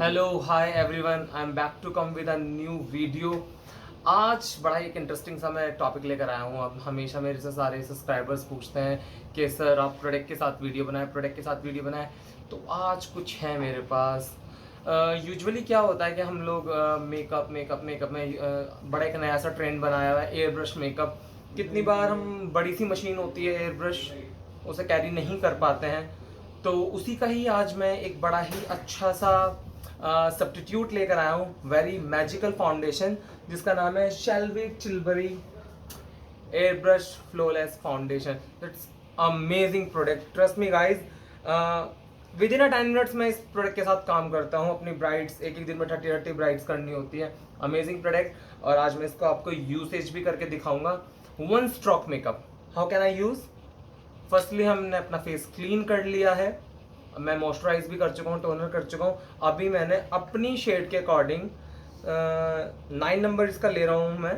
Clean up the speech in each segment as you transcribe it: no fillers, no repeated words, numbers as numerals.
Hello hi everyone, I am back to come with a new video. आज बड़ा एक interesting सा मैं टॉपिक लेकर आया हूँ। अब हमेशा मेरे से सारे सब्सक्राइबर्स पूछते हैं कि सर आप प्रोडक्ट के साथ वीडियो बनाएं, प्रोडक्ट के साथ वीडियो बनाएं। तो आज कुछ है मेरे पास। यूजुअली क्या होता है कि हम लोग मेकअप मेकअप मेकअप में बड़ा एक नया सा ट्रेंड बनाया हुआ है एयर ब्रश मेकअप। कितनी बार हम बड़ी सी मशीन होती है एयर ब्रश, उसे कैरी नहीं कर पाते हैं। तो उसी का ही आज मैं एक बड़ा ही अच्छा सा सब्स्टिट्यूट लेकर आया हूँ, वेरी मैजिकल फाउंडेशन, जिसका नाम है शेल्विक चिलबरी air brush flawless foundation. That's amazing product, trust me guys. Within 10 minutes मैं इस प्रोडक्ट के साथ काम करता हूँ। अपनी ब्राइड्स एक दिन में 30 ब्राइड्स करनी होती है। Amazing product. और आज मैं इसको आपको यूसेज भी करके दिखाऊंगा। One stroke makeup, how can I use. Firstly हमने अपना फेस क्लीन कर लिया है। मैं मॉइस्चराइज भी कर चुका हूँ, टोनर कर चुका हूँ। अभी मैंने अपनी शेड के अकॉर्डिंग 9 नंबर इसका ले रहा हूँ मैं।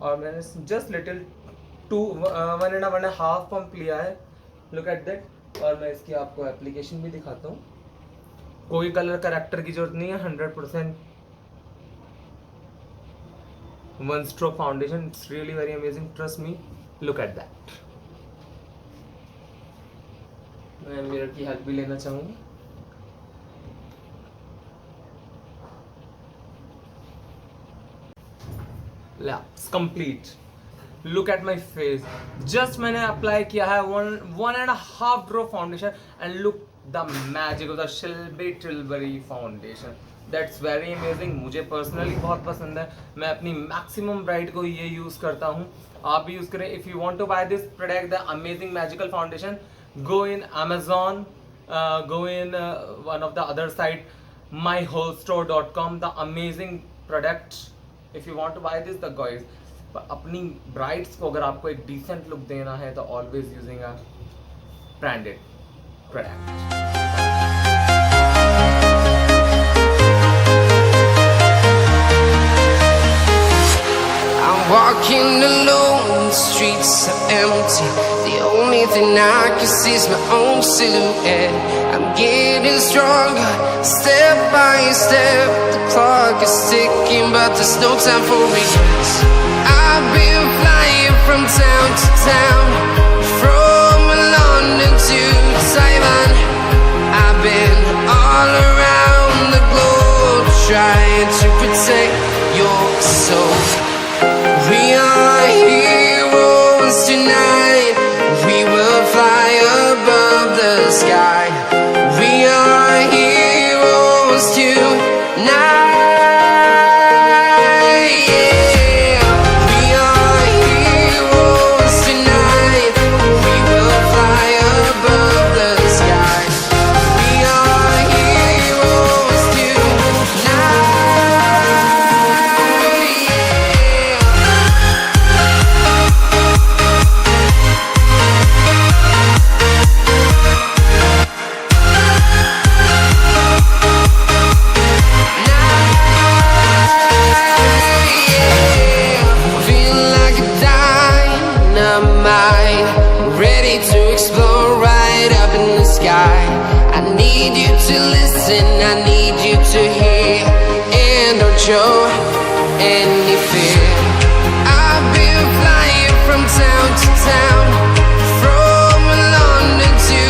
और मैंने जस्ट लिटिल 1.5 पंप लिया है। Look at that. और मैं इसकी आपको एप्लीकेशन भी दिखाता हूँ। कोई कलर करेक्टर की जरूरत नहीं है, 100% one stroke foundation. It's really very amazing, trust me. Look at that. मैं मिरर की हेल्प भी लेना चाहूँगा। It's complete. Look at my face. Just मैंने अप्लाई किया है 1.5 drop foundation and look the magic of the शिल्बी Tilbury foundation. That's very amazing. मुझे पर्सनली बहुत पसंद है। मैं अपनी मैक्सिमम ब्राइड को ये यूज़ करता हूँ, आप भी यूज़ करें। If you want to buy this product, the amazing magical foundation, go in Amazon, go in one of the other site, myholestore.com. The amazing product. If you want to buy this, the guys, अपनी brides को अगर आपको एक decent look देना है तो always using a branded product. Walking alone, the streets are empty. The only thing I can see is my own silhouette. I'm getting stronger, step by step. The clock is ticking, but there's no time for regrets. I've been flying from town to town, from London to Taiwan. I've been all around the globe, trying to protect your soul. We are heroes tonight. We will fly above the sky. We are heroes tonight. Yeah. We are heroes tonight. We will fly above the sky. We are heroes tonight. I need you to listen, I need you to hear, and don't show any fear. I've been flying from town to town, from London to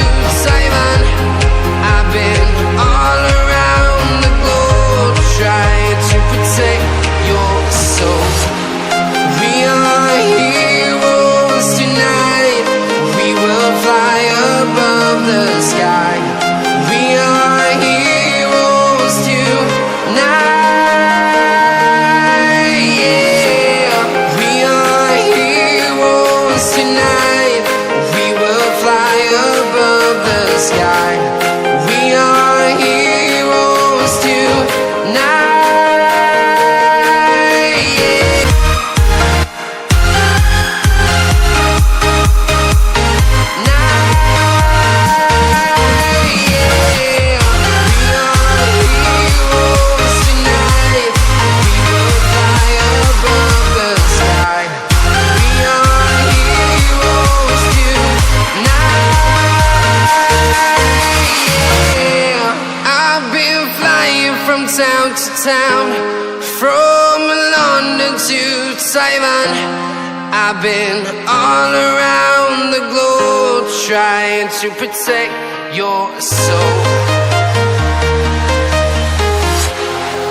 Taiwan. I've been all around the globe, trying to protect your soul. We are heroes tonight. We will fly above the sky. We are heroes tonight. Yeah. town to town, from London to Taiwan. I've been all around the globe trying to protect your soul.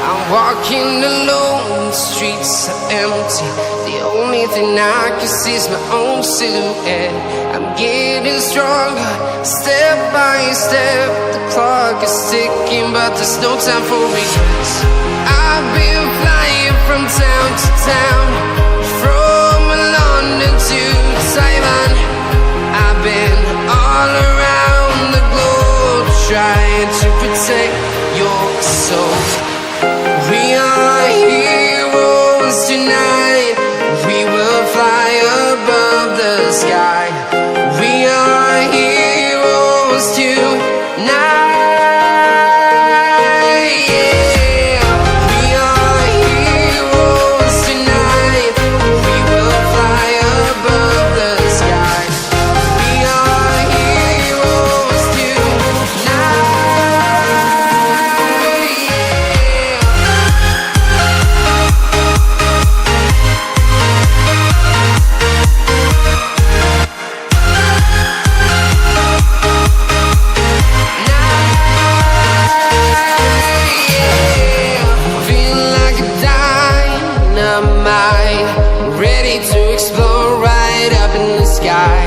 I'm walking alone, the streets are empty. The only thing I can see is my own silhouette. I'm getting stronger, step by step. The clock is ticking, but there's no time for regrets. I've been flying from town to town, from London to Taiwan. I've been all around the globe trying to protect your soul. We are heroes tonight. We will fly above the sky. We are heroes tonight. Yeah. We are heroes tonight. We will fly above the sky. We are heroes tonight. Ready to explore right up in the sky.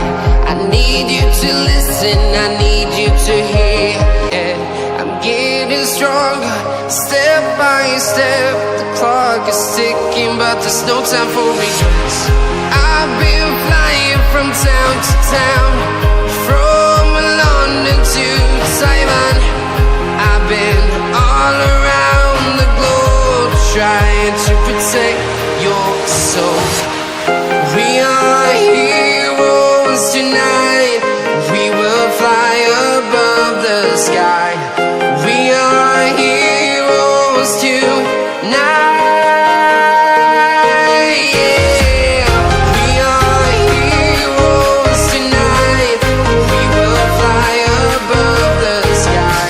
I need you to listen, I need you to hear. Yeah, I'm getting stronger, step by step. The clock is ticking, but there's no time for regrets. I've been flying from town to town, from London to Taiwan. I've been all around the globe trying to protect your soul. We are heroes tonight. We will fly above the sky. We are heroes tonight. Yeah. We are heroes tonight. We will fly above the sky.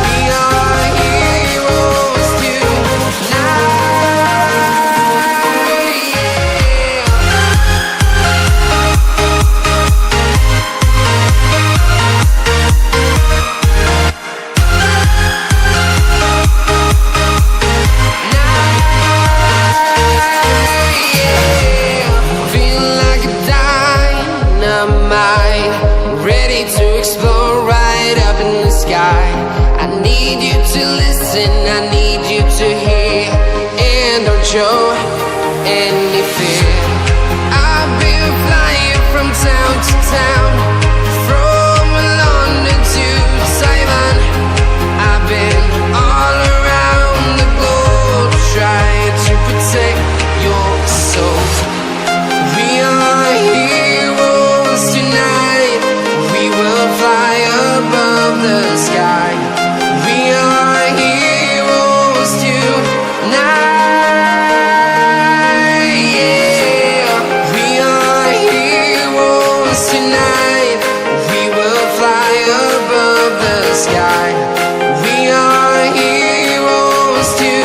We are heroes tonight. Ready to explore right up in the sky. I need you to listen, I need you to hear. And don't show any fear. I've been flying from town to town, from London to Taiwan. I've been all around the globe trying to protect your soul. We are heroes tonight. We will fly above the sky. We are heroes tonight. Yeah. We are heroes tonight. We will fly above the sky. We are heroes tonight.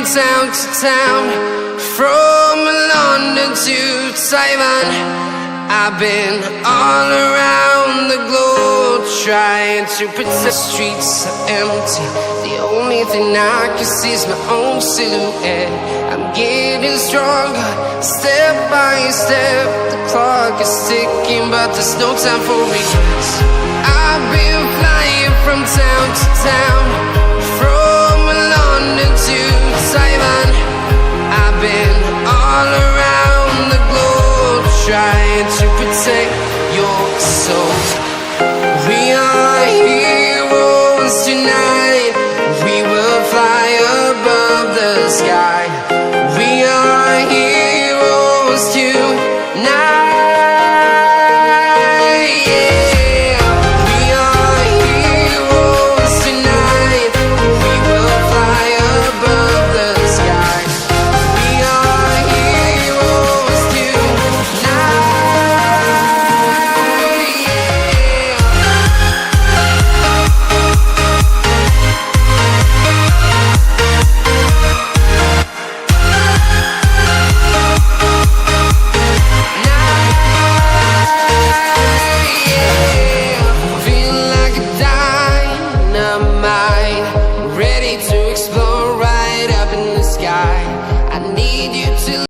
Town to town, from London to Taiwan. I've been all around the globe trying to protect. The streets are empty. The only thing I can see is my own silhouette. I'm getting stronger, step by step. The clock is ticking, but there's no time for regrets. I've been flying from town to town, from London to Taiwan. I've been all around the globe trying to protect